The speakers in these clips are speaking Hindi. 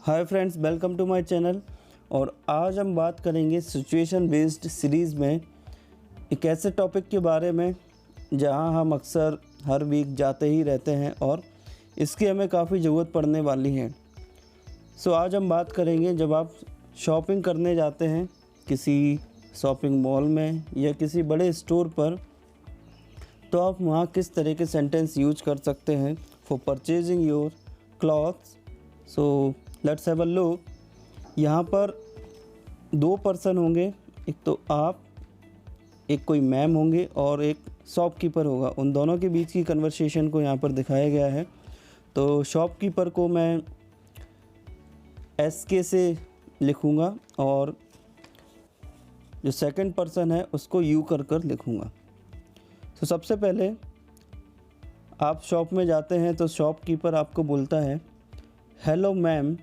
Hi friends, welcome to my channel. और आज हम बात करेंगे सिचुएशन बेस्ड सीरीज़ में एक ऐसे टॉपिक के बारे में जहां हम अक्सर हर वीक जाते ही रहते हैं और इसकी हमें काफ़ी ज़रूरत पड़ने वाली है। सो आज हम बात करेंगे जब आप शॉपिंग करने जाते हैं किसी शॉपिंग मॉल में या किसी बड़े स्टोर पर, तो आप वहाँ किस तरह के सेंटेंस यूज कर सकते हैं for purchasing your clothes. So let's have a look. यहाँ पर दो पर्सन होंगे, एक तो आप, एक कोई मैम होंगे और एक शॉपकीपर होगा। उन दोनों के बीच की कन्वर्सेशन को यहाँ पर दिखाया गया है। तो शॉपकीपर को मैं SK से लिखूँगा और जो सेकंड पर्सन है उसको U कर लिखूँगा। तो सबसे पहले आप शॉप में जाते हैं तो शॉपकीपर आपको बोलता है, hello ma'am,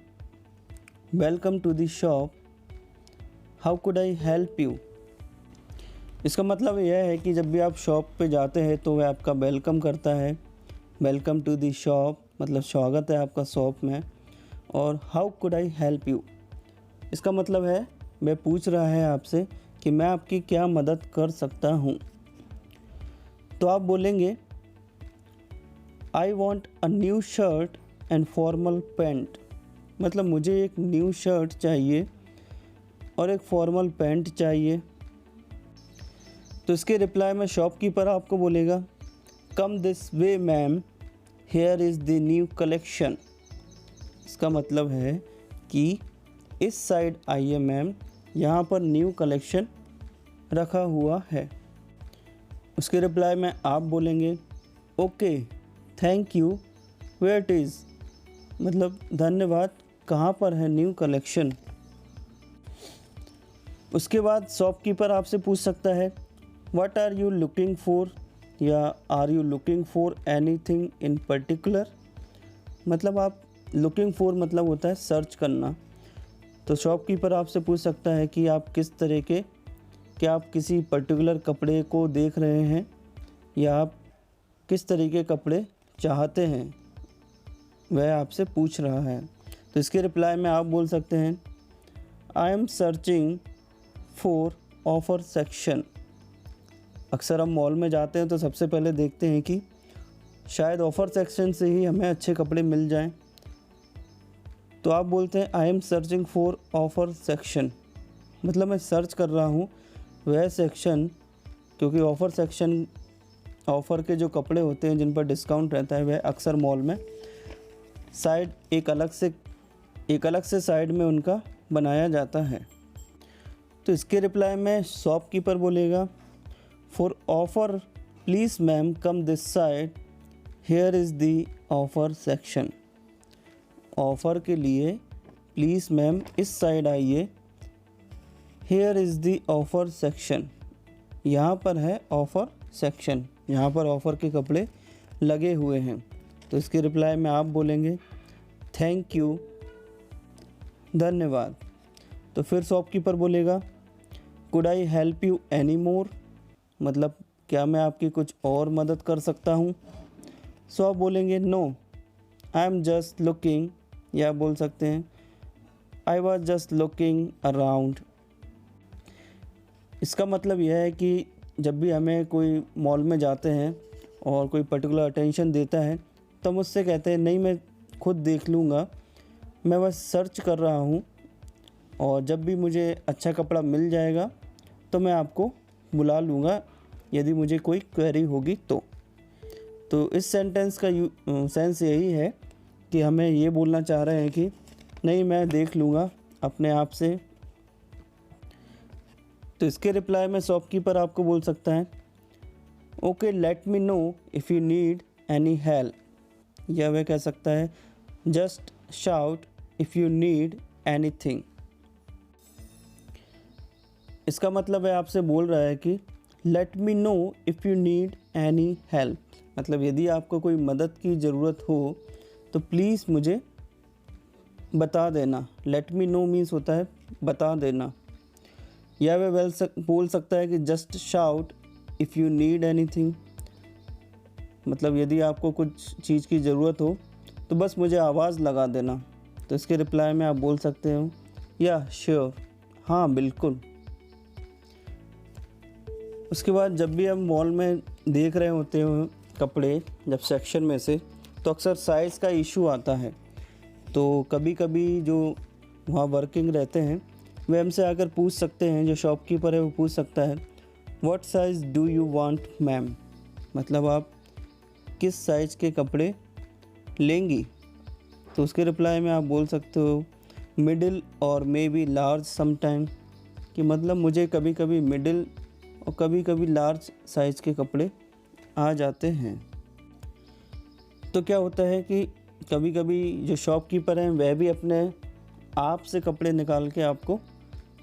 welcome to the shop, how could I help you. इसका मतलब यह है कि जब भी आप शॉप पे जाते हैं तो वह आपका वेलकम करता है। वेलकम टू द शॉप मतलब स्वागत है आपका शॉप में। और how could I help you, इसका मतलब है वह पूछ रहा है आपसे कि मैं आपकी क्या मदद कर सकता हूँ। तो आप बोलेंगे, I want a new shirt and formal pant, मतलब मुझे एक न्यू शर्ट चाहिए और एक फॉर्मल पैंट चाहिए। तो इसके रिप्लाई में शॉपकीपर आपको बोलेगा, come this way ma'am, here is the new collection. इसका मतलब है कि इस साइड आइए मैम, यहाँ पर न्यू कलेक्शन रखा हुआ है। उसके रिप्लाई में आप बोलेंगे, okay thank you, where it is, मतलब धन्यवाद, कहाँ पर है न्यू कलेक्शन। उसके बाद शॉपकीपर आपसे पूछ सकता है, what are you looking for, या are you looking for anything in particular. मतलब आप लुकिंग फॉर मतलब होता है सर्च करना। तो शॉपकीपर आपसे पूछ सकता है कि आप किस तरह के, क्या आप किसी पर्टिकुलर कपड़े को देख रहे हैं या आप किस तरह के कपड़े चाहते हैं, वह आपसे पूछ रहा है। तो इसके रिप्लाई में आप बोल सकते हैं, I am searching for offer section. अक्सर हम मॉल में जाते हैं तो सबसे पहले देखते हैं कि शायद ऑफ़र सेक्शन से ही हमें अच्छे कपड़े मिल जाएं। तो आप बोलते हैं, I am searching for offer section, मतलब मैं सर्च कर रहा हूँ वह सेक्शन, क्योंकि ऑफ़र सेक्शन, ऑफ़र के जो कपड़े होते हैं जिन पर डिस्काउंट रहता है वह अक्सर मॉल में साइड एक अलग से साइड में उनका बनाया जाता है। तो इसके रिप्लाई में शॉपकीपर बोलेगा, for offer please ma'am come this side, here is the offer section. Offer के लिए प्लीज़ मैम इस साइड आइए, here is the offer section, यहाँ पर है ऑफ़र सेक्शन, यहाँ पर ऑफ़र के कपड़े लगे हुए हैं। तो इसके रिप्लाई में आप बोलेंगे, थैंक यू, धन्यवाद। तो फिर शॉपकीपर बोलेगा, could I help you any more, मतलब क्या मैं आपकी कुछ और मदद कर सकता हूँ। सो आप बोलेंगे, no I am just looking, या बोल सकते हैं I was just looking around. इसका मतलब यह है कि जब भी हमें कोई मॉल में जाते हैं और कोई पर्टिकुलर अटेंशन देता है तो हम उससे कहते हैं, नहीं मैं खुद देख लूँगा, मैं बस सर्च कर रहा हूँ और जब भी मुझे अच्छा कपड़ा मिल जाएगा तो मैं आपको बुला लूँगा यदि मुझे कोई क्वेरी होगी तो इस सेंटेंस का सेंस यही है कि हमें ये बोलना चाह रहे हैं कि नहीं मैं देख लूँगा अपने आप से। तो इसके रिप्लाई में शॉपकीपर आपको बोल सकता है, okay let me know if you need any help, या वह कह सकता है, just shout if you need anything. इसका मतलब है आपसे बोल रहा है कि let me know if you need any help, मतलब यदि आपको कोई मदद की ज़रूरत हो तो प्लीज़ मुझे बता देना। लेट मी नो मीन्स होता है बता देना। या वह बोल सकता है कि just shout if you need anything, मतलब यदि आपको कुछ चीज़ की ज़रूरत हो तो बस मुझे आवाज़ लगा देना। तो इसके रिप्लाई में आप बोल सकते हो या श्योर, हाँ बिल्कुल। उसके बाद जब भी हम मॉल में देख रहे होते हो कपड़े जब सेक्शन में से, तो अक्सर साइज़ का इशू आता है। तो कभी कभी जो वहाँ वर्किंग रहते हैं वे हमसे आकर पूछ सकते हैं, जो शॉपकीपर है वो पूछ सकता है what size do you want ma'am, मतलब आप किस साइज़ के कपड़े लेंगी। तो उसके रिप्लाई में आप बोल सकते हो मिडिल और मे बी लार्ज समटाइम, कि मतलब मुझे कभी कभी मिडिल और कभी कभी लार्ज साइज़ के कपड़े आ जाते हैं। तो क्या होता है कि कभी कभी जो शॉपकीपर हैं वह भी अपने आप से कपड़े निकाल के आपको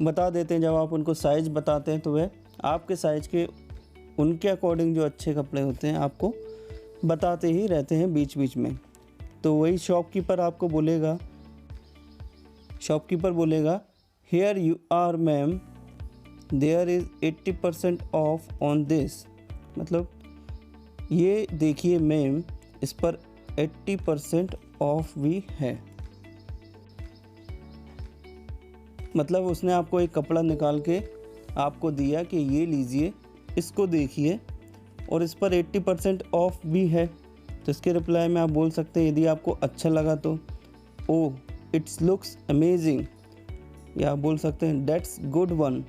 बता देते हैं। जब आप उनको साइज़ बताते हैं तो वह आपके साइज़ के उनके अकॉर्डिंग जो अच्छे कपड़े होते हैं आपको बताते ही रहते हैं बीच बीच में। तो वही शॉपकीपर आपको बोलेगा, शॉपकीपर बोलेगा here you are ma'am, there is 80% off on this, मतलब ये देखिए मैम, इस पर 80% ऑफ भी है। मतलब उसने आपको एक कपड़ा निकाल के आपको दिया कि ये लीजिए, इसको देखिए और इस पर 80% ऑफ भी है। तो इसके रिप्लाई में आप बोल सकते हैं यदि आपको अच्छा लगा तो ओह इट्स लुक्स अमेजिंग, या आप बोल सकते हैं that's good one,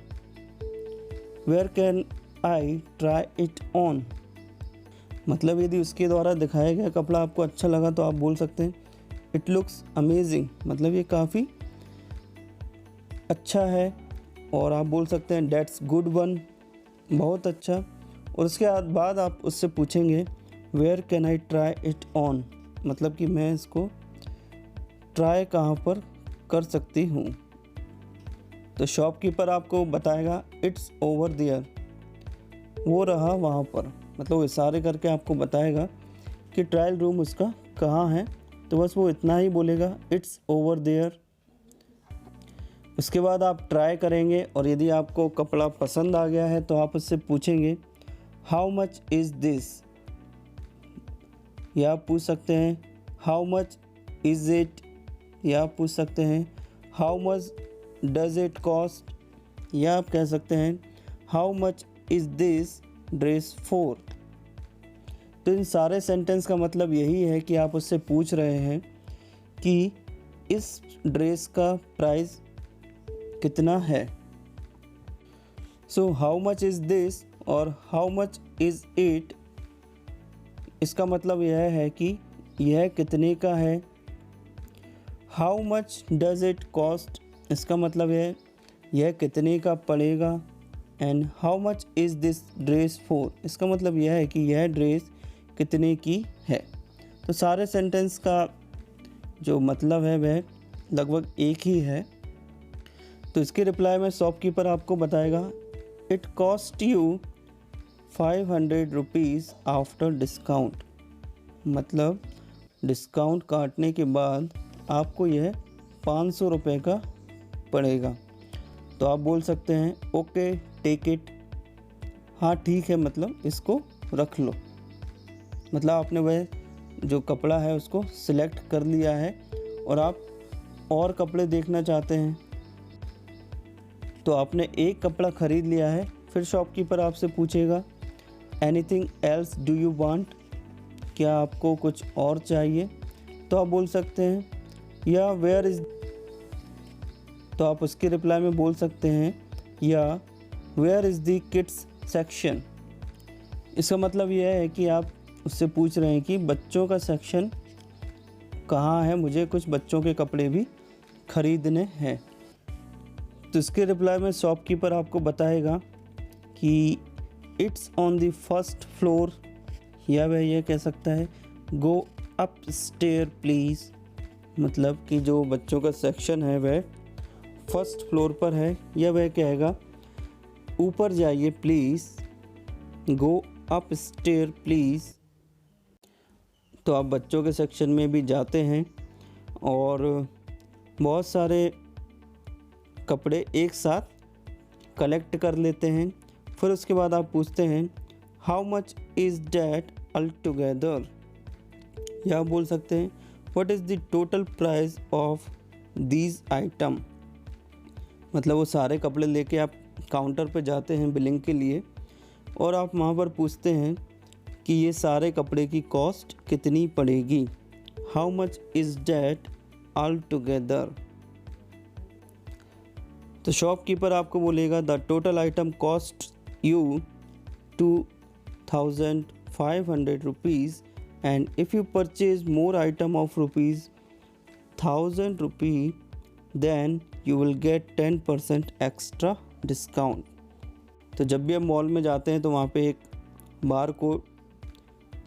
where can I try it on. मतलब यदि उसके द्वारा दिखाया गया कपड़ा आपको अच्छा लगा तो आप बोल सकते हैं इट लुक्स अमेजिंग, मतलब ये काफ़ी अच्छा है। और आप बोल सकते हैं दैट्स गुड वन, बहुत अच्छा। और उसके बाद आप उससे पूछेंगे where can I try it on, मतलब कि मैं इसको ट्राई कहाँ पर कर सकती हूँ। तो शॉपकीपर आपको बताएगा इट्स ओवर देयर, वो रहा वहाँ पर, मतलब इशारे करके आपको बताएगा कि ट्रायल रूम उसका कहाँ है। तो बस वो इतना ही बोलेगा इट्स ओवर देयर। उसके बाद आप ट्राई करेंगे और यदि आपको कपड़ा पसंद आ गया है तो आप उससे पूछेंगे हाउ मच इज़ दिस, या आप पूछ सकते हैं हाउ मच इज़ इट, या आप पूछ सकते हैं how much does it cost, या आप कह सकते हैं how much is this dress for. तो इन सारे सेंटेंस का मतलब यही है कि आप उससे पूछ रहे हैं कि इस ड्रेस का प्राइस कितना है। So how much is this और हाउ मच इज़ इट, इसका मतलब यह है कि यह कितने का है। How much does it cost, इसका मतलब है यह कितने का पड़ेगा। And how much is this dress for, इसका मतलब यह है कि यह ड्रेस कितने की है। तो सारे सेंटेंस का जो मतलब है वह लगभग एक ही है। तो इसके रिप्लाई में शॉपकीपर आपको बताएगा it cost you 500 rupees after discount, मतलब डिस्काउंट काटने के बाद आपको यह 500 रुपये का पड़ेगा। तो आप बोल सकते हैं ओके टेक इट, हाँ ठीक है, मतलब इसको रख लो। मतलब आपने वह जो कपड़ा है उसको सिलेक्ट कर लिया है और आप और कपड़े देखना चाहते हैं। तो आपने एक कपड़ा ख़रीद लिया है, फिर शॉपकीपर आपसे पूछेगा anything else do you want, क्या आपको कुछ और चाहिए। तो आप बोल सकते हैं या वेयर इज़, तो आप उसके रिप्लाई में बोल सकते हैं या where is the kids section. इसका मतलब यह है कि आप उससे पूछ रहे हैं कि बच्चों का सेक्शन कहाँ है, मुझे कुछ बच्चों के कपड़े भी ख़रीदने हैं। तो इसके रिप्लाई में शॉपकीपर आपको बताएगा कि it's on the first floor, या वह यह कह सकता है गो अप स्टेयर प्लीज़, मतलब कि जो बच्चों का सेक्शन है वह फर्स्ट फ्लोर पर है, या वह कहेगा ऊपर जाइए please, go up stair please. तो आप बच्चों के सेक्शन में भी जाते हैं और बहुत सारे कपड़े एक साथ कलेक्ट कर लेते हैं। फिर उसके बाद आप पूछते हैं how much is that all together, या बोल सकते हैं what is the total price of these item, मतलब वो सारे कपड़े लेके आप काउंटर पे जाते हैं बिलिंग के लिए और आप वहाँ पर पूछते हैं कि ये सारे कपड़े की कॉस्ट कितनी पड़ेगी, how much is that all together. तो शॉपकीपर आपको बोलेगा the total item cost you 2500 rupees and if you purchase more item of rupees 1000 rupee then you will get 10% extra discount. तो जब भी आप मॉल में जाते हैं तो वहाँ पे एक बार कोड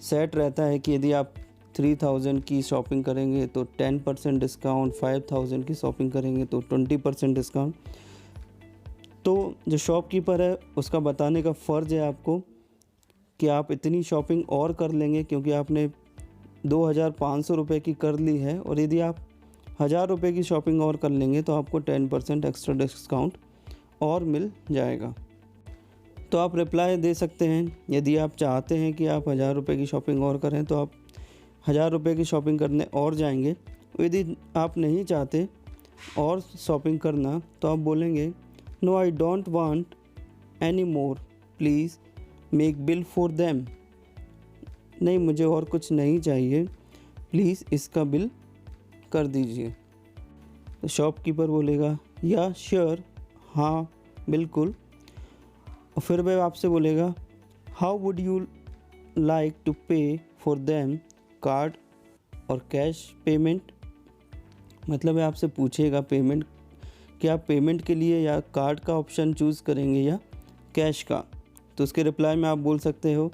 सेट रहता है कि यदि आप 3000 की शॉपिंग करेंगे तो 10% डिस्काउंट, 5000 की शॉपिंग करेंगे तो 20% डिस्काउंट। तो जो शॉपकीपर है उसका बताने का फ़र्ज़ है आपको कि आप इतनी शॉपिंग और कर लेंगे क्योंकि आपने 2500 रुपये की कर ली है, और यदि आप 1000 रुपये की शॉपिंग और कर लेंगे तो आपको 10% एक्स्ट्रा डिस्काउंट और मिल जाएगा। तो आप रिप्लाई दे सकते हैं, यदि आप चाहते हैं कि आप 1000 रुपये की शॉपिंग और करें तो आप 1000 रुपये की शॉपिंग करने और जाएंगे। यदि आप नहीं चाहते और शॉपिंग करना तो आप बोलेंगे no I don't want any more, please make bill for them. नहीं, मुझे और कुछ नहीं चाहिए, प्लीज़ इसका बिल कर दीजिए। तो शॉपकीपर बोलेगा या श्योर, हाँ बिल्कुल। और फिर वह आपसे बोलेगा how would you like to pay for them, card और कैश पेमेंट। मतलब वह आपसे पूछेगा पेमेंट कि आप पेमेंट के लिए या कार्ड का ऑप्शन चूज़ करेंगे या कैश का। तो उसके रिप्लाई में आप बोल सकते हो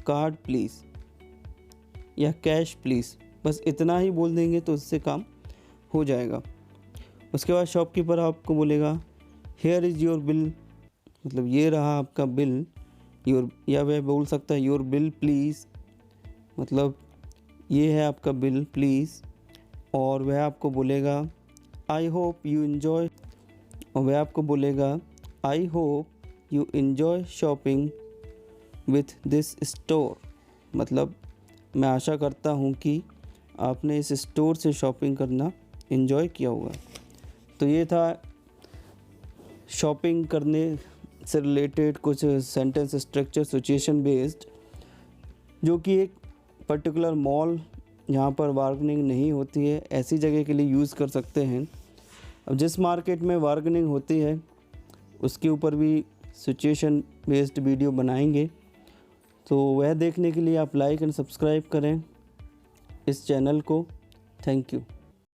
कार्ड प्लीज़ या कैश प्लीज़, बस इतना ही बोल देंगे तो उससे काम हो जाएगा। उसके बाद शॉपकीपर आपको बोलेगा हेयर इज़ योर बिल, मतलब ये रहा आपका बिल, योर, या वह बोल सकता है योर बिल प्लीज़, मतलब ये है आपका बिल प्लीज़। और वह आपको बोलेगा आई होप यू इन्जॉय, और वह आपको बोलेगा I hope you enjoy shopping with this store, मतलब मैं आशा करता हूँ कि आपने इस स्टोर से शॉपिंग करना एंजॉय किया होगा। तो ये था शॉपिंग करने से रिलेटेड कुछ सेंटेंस स्ट्रक्चर सिचुएशन बेस्ड, जो कि एक पर्टिकुलर मॉल जहाँ पर बार्गेनिंग नहीं होती है ऐसी जगह के लिए यूज़ कर सकते हैं। अब जिस मार्केट में बार्गेनिंग होती है उसके ऊपर भी सिचुएशन बेस्ड वीडियो बनाएंगे, तो वह देखने के लिए आप लाइक एंड सब्सक्राइब करें इस चैनल को। Thank you.